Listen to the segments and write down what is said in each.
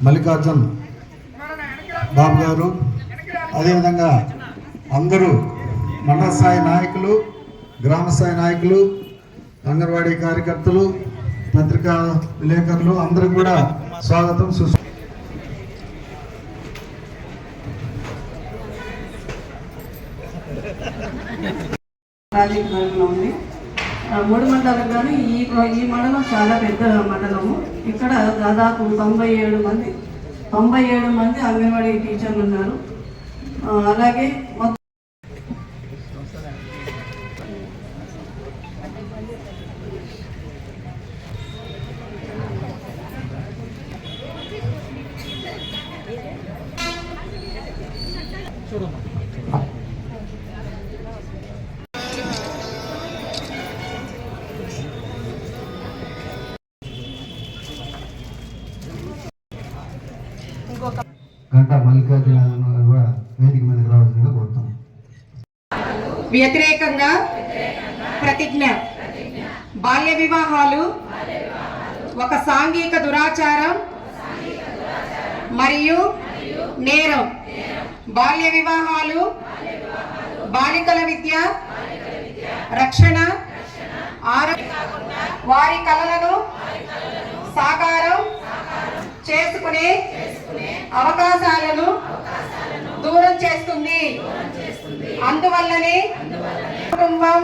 మల్లికార్జున్ బాబు గారు, అదేవిధంగా అందరూ మండల స్థాయి నాయకులు, గ్రామ స్థాయి నాయకులు, అంగన్వాడీ కార్యకర్తలు, పత్రికా విలేకరులు అందరూ కూడా స్వాగతం. ఉంది 3 మండలాలకు గాను ఈ మండలం చాలా పెద్ద మండలము. ఇక్కడ దాదాపు 97 మంది అంగన్వాడీ టీచర్లు ఉన్నారు. అలాగే గంటా మల్లికార్జున కూడా వేదిక మీదకి రావాల్సిందిగా కోరుతాం. వ్యతిరేకంగా ప్రతిజ్ఞ. బాల్య వివాహాలు ఒక సాంఘిక దురాచారం మరియు నేరం. బాల్య వివాహాలు బాలికల విద్య, రక్షణ, వారి కలలను సాకారం చేసుకునే అవకాశాలను దూరం చేస్తుంది. అందువల్లనే కుటుంబం,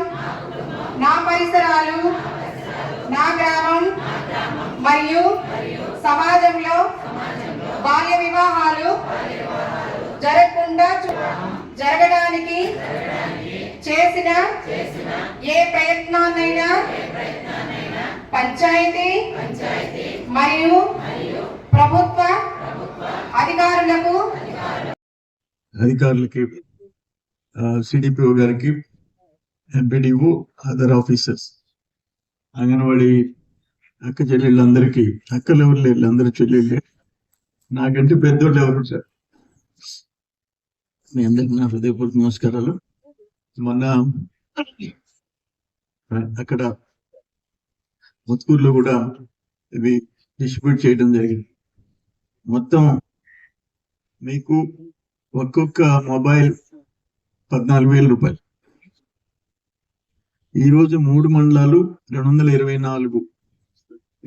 నా పరిసరాలు, నా గ్రామం మరియు సమాజంలో బాల్య వివాహాలు జరగడానికి చేసిన ఏ ప్రయత్నాన్నైనా పంచాయతీ మరియు ప్రభుత్వ అధికారులకి, సిడిపిఓ గారికి, ఎంపీడీఓ, అదర్ ఆఫీసర్స్, అంగన్వాడీ అక్క చెల్లెళ్ళందరికీ, అక్కలు ఎవరు లేరు, అందరూ చెల్లెళ్ళే, నాకంటే పెద్దోళ్ళు ఎవరు సార్. మీ అందరికి నా హృదయపూర్వక నమస్కారాలు. మొన్న అక్కడ ముత్కూరులో కూడా ఇవి డిస్ట్రిబ్యూట్ చేయడం జరిగింది. మొత్తం మీకు ఒక్కొక్క మొబైల్ 14,000 రూపాయలు. ఈరోజు 3 మండలాలు 224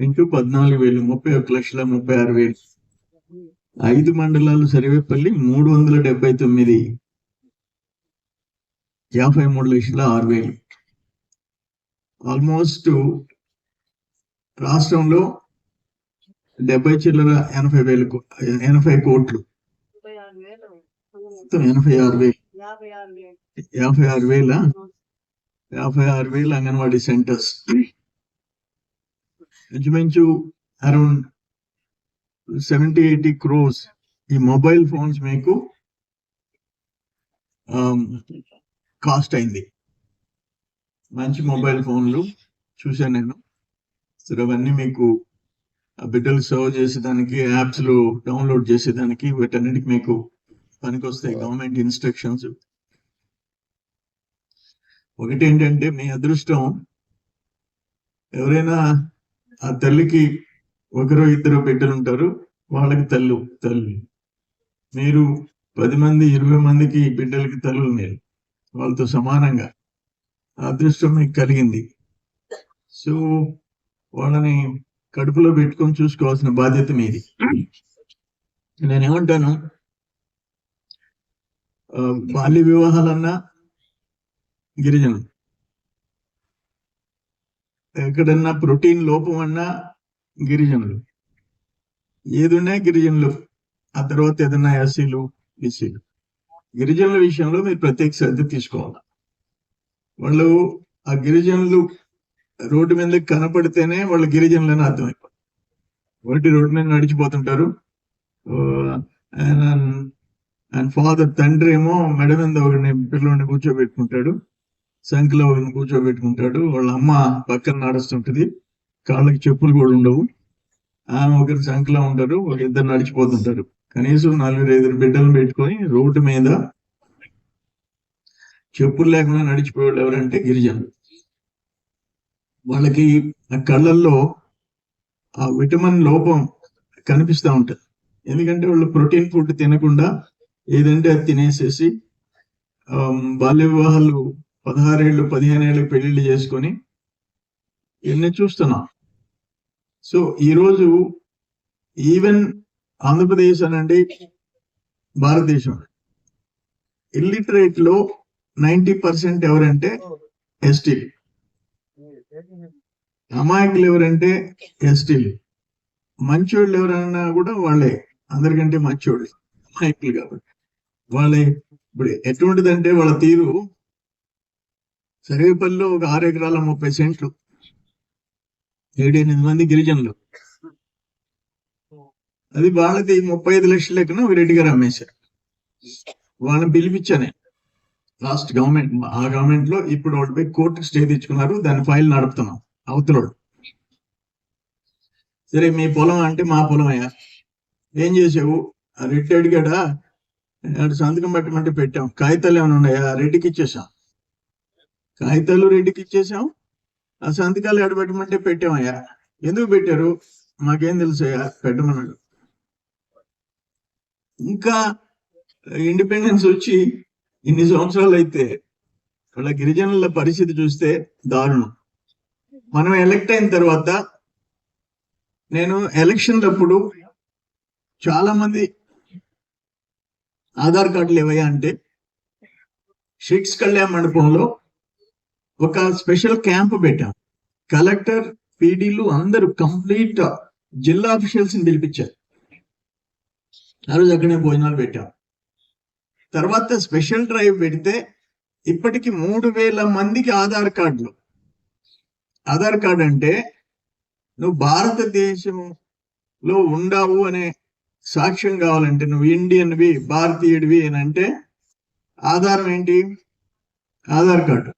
ఇంటూ 14,000 31,36,000. 5 మండలాలు సర్వేపల్లి 379 53,06,000. ఆల్మోస్ట్ రాష్ట్రంలో 70 చిల్లర 80 కోట్లు, 56,000 అంగన్వాడీ సెంటర్స్. ఇంచుమించు అరౌండ్ 70-80 crores ఈ మొబైల్ ఫోన్స్ మీకు కాస్ట్ అయింది. మంచి మొబైల్ ఫోన్లు చూశాను నేను. సో అవన్నీ మీకు బిడ్డలు సర్వ్ చేసేదానికి, యాప్స్లో డౌన్లోడ్ చేసేదానికి, వీటన్నిటికి మీకు పనికొస్తాయి గవర్నమెంట్ ఇన్స్ట్రక్షన్స్. ఒకటి ఏంటంటే, మీ అదృష్టం, ఎవరైనా ఆ తల్లికి 1-2 బిడ్డలు ఉంటారు, వాళ్ళకి తల్లి. మీరు 10 మంది 20 మందికి బిడ్డలకి తల్లులు మీరు, వాళ్ళతో సమానంగా అదృష్టం మీకు కలిగింది. సో వాళ్ళని కడుపులో పెట్టుకొని చూసుకోవాల్సిన బాధ్యత మీది. నేనేమంటాను, బాల్య వివాహాలన్నా గిరిజనులు, ఎక్కడన్నా ప్రోటీన్ లోపం అన్నా గిరిజనులు, ఏదున్నా గిరిజనులు. ఆ తర్వాత ఏదన్నా ఎస్సీలు, బీసీలు. గిరిజనుల విషయంలో మీరు ప్రత్యేక శ్రద్ధ తీసుకోవాలి. వాళ్ళు ఆ గిరిజనులు రోడ్డు మీద కనపడితేనే వాళ్ళు గిరిజనులని అర్థమైపోతుంది. ఒకటి రోడ్డు మీద నడిచిపోతుంటారు, ఆయన అండ్ ఫాదర్ తండ్రి ఏమో మెడ మీద ఒకరిని పిల్లోని కూర్చోబెట్టుకుంటాడు, సంఖ్యలో ఒకరిని కూర్చోబెట్టుకుంటాడు. వాళ్ళ అమ్మ పక్కన నడుస్తుంటది, కాళ్ళకి చెప్పులు కూడా ఉండవు. ఆమె ఒకరి సంఖ్యలో ఉంటారు, ఒక ఇద్దరు నడిచిపోతుంటారు. కనీసం 4-5 బిడ్డలు పెట్టుకొని రోడ్డు మీద చెప్పులు లేకుండా నడిచిపోయేవాళ్ళు ఎవరంటే గిరిజనులు. వాళ్ళకి ఆ కళ్ళల్లో ఆ విటమిన్ లోపం కనిపిస్తూ ఉంటుంది. ఎందుకంటే వాళ్ళు ప్రోటీన్ ఫుడ్ తినకుండా ఏదంటే అది తినేసేసి బాల్య వివాహాలు 16 ఏళ్ళు 15 ఏళ్ళు పెళ్లిళ్ళు చేసుకొని ఇవన్నీ చూస్తున్నాం. సో ఈరోజు ఈవెన్ ఆంధ్రప్రదేశ్ అనండి, భారతదేశం ఇల్లిటరేట్ లో 90% ఎవరంటే ఎస్టీలు. అమాయకులు ఎవరంటే ఎస్టీలు. మంచోళ్ళు ఎవరన్నా కూడా వాళ్ళే, అందరికంటే మంచోళ్ళు అమాయకులు కాబట్టి వాళ్ళే. ఇప్పుడు ఎటువంటిదంటే వాళ్ళ తీరు, సర్వేపల్లిలో ఒక 6 ఎకరాల 30 సెంట్లు 7-8 మంది గిరిజనులు, అది వాళ్ళది 35 లక్షల లెక్కన రెడ్డి గారు అమ్మేశారు. వాళ్ళని పిలిపించాను లాస్ట్ గవర్నమెంట్, ఆ గవర్నమెంట్ లో. ఇప్పుడు వాళ్ళపై కోర్టుకు స్టే తెచ్చుకున్నారు, దాని ఫైల్ నడుపుతున్నాం అవతలోడు. సరే మీ పొలం అంటే మా పొలం అయ్యా, ఏం చేసావు? ఆ రెడ్డి అడిగాడా, సంతకం పెట్టమంటే పెట్టాం. కాగితాలు ఏమైనా ఉన్నాయా? రెడ్డికి ఇచ్చేసాం. కాగితాలు రెడ్డికి ఇచ్చేసాం, ఆ సంతకాలు ఎడబెట్టమంటే పెట్టామయ్యా. ఎందుకు పెట్టారు? మాకేం తెలుసయ్యా, పెట్టమన్నాడు. ఇంకా ఇండిపెండెన్స్ వచ్చి ఇన్ని సంవత్సరాలు అయితే వాళ్ళ గిరిజనుల పరిస్థితి చూస్తే దారుణం. మనం ఎలక్ట్ అయిన తర్వాత, నేను ఎలక్షన్లప్పుడు చాలా మంది ఆధార్ కార్డులు ఏవయ్యా అంటే, షిక్స్ కళ్యాణ మండపంలో ఒక స్పెషల్ క్యాంప్ పెట్టాం. కలెక్టర్, పీడీలు అందరూ కంప్లీట్ జిల్లా అఫీషియల్స్ ని పిలిపించారు. ఆ రోజు అక్కడే భోజనాలు పెట్టాం. తర్వాత స్పెషల్ డ్రైవ్ పెడితే ఇప్పటికి 3000 మందికి ఆధార్ కార్డులు. ఆధార్ కార్డు అంటే నువ్వు భారతదేశంలో ఉండావు అనే సాక్ష్యం కావాలంటే, నువ్వు ఇండియన్వి, భారతీయుడివి అని అంటే ఆధారం ఏంటి? ఆధార్ కార్డు.